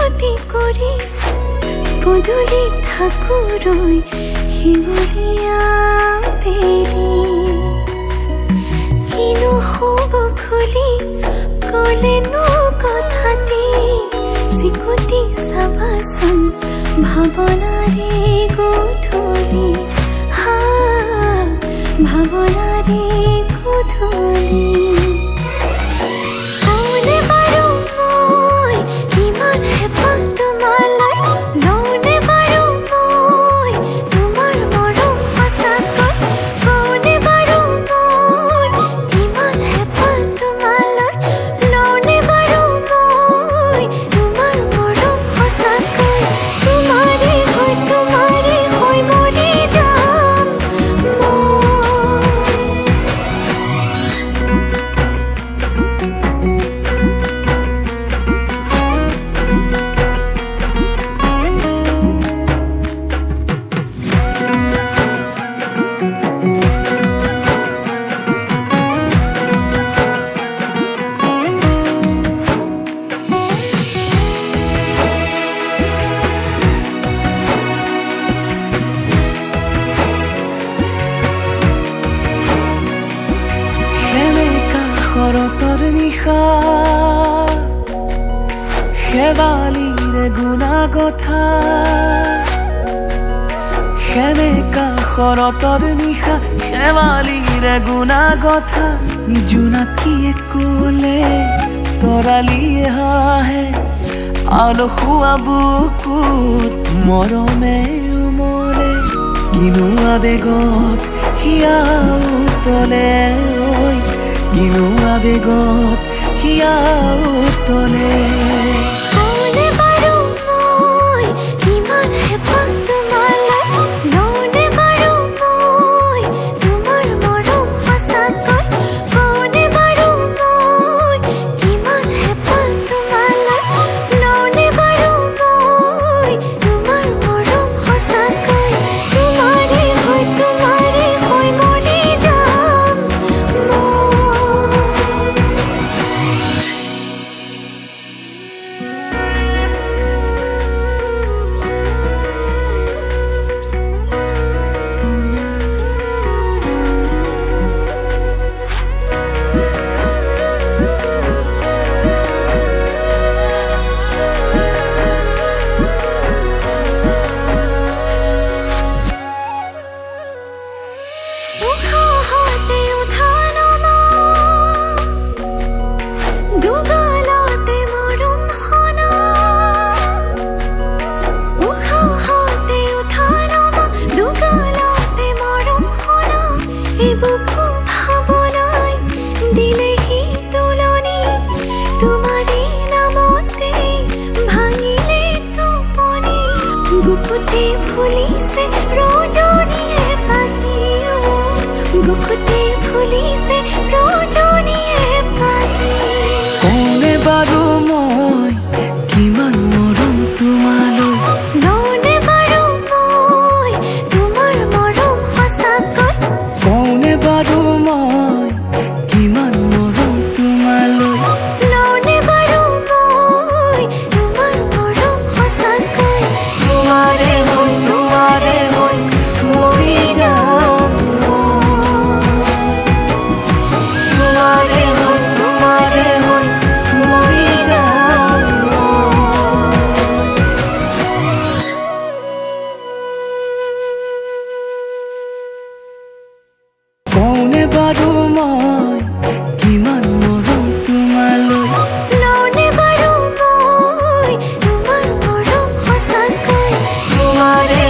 মিনতি কৰি পদূলি ঠাকুৰৈ শিৱলীয়া বেলি কিনো হ'ব খুলি ক'লেনো কথাতে চিকুটি চাবাচোন ভাৱনাৰে গধূলি ভাৱনাৰে গধূলি কওঁনে বাৰু মই কিমান হেঁপাহ তোমালৈ লওঁনে বাৰু মই তোমাৰ মৰম সঁচাকৈ কওঁনে বাৰু মই কিমান হেঁপাহ তোমালৈ লওঁনে বাৰু মই তোমাৰ মৰম সঁচাকৈ তোমাৰে হৈ মৰি যাম শৰতৰ নিশা শেৱালীৰে গুণাগথা সেমেকা শৰতৰ নিশা শেৱালীৰে গুণাগথা জোনাকীয়ে ক'লে তৰালিয়ে হাঁহে আলসুৱা বুকুত মৰমে উমলে কিনো আবেগত হিয়া উতলে ঐ কিনো আবেগত হিয়া উতলে কওঁনে বাৰু মই কিমান হেঁপাহ তোমালৈ লওঁনে বাৰু মই তোমাৰ মৰম সঁচাকৈ কওঁনে বাৰু মই কিমান হেঁপাহ তোমালৈ লওঁনে বাৰু মই তোমাৰ মৰম সঁচাকৈ তোমাৰে হৈ মৰি যাম উশাহতে উঠা নমা দুগালতে মৰম সনা উশাহতে উঠা নমা দুগালতে মৰম সনা এইবুকু ভাৱনাই দিলেহি তুলনি তোমাৰে নামতে ভাঙিলে টোপনি বুকুতে ফুলিছে ৰজনীয়ে পাহি বুকুতে ফুলিছে ৰজনীয়ে পাহি কওঁনে বাৰু মই কিমান মৰম তোমালৈ লওঁনে বাৰু মই তোমাৰ মৰম সঁচাকৈ কওঁনে বাৰু মই কিমান মৰম তোমালৈ লওঁনে বাৰু মই তোমাৰ মৰম সঁচাকৈ তোমাৰে হৈ মৰি যাম তোমাৰে হৈ মৰি যাম কওঁনে বাৰু মই কিমান মৰম তোমালৈ লওঁনে বাৰু মই তোমাৰ মৰম সঁচাকৈ তোমাৰে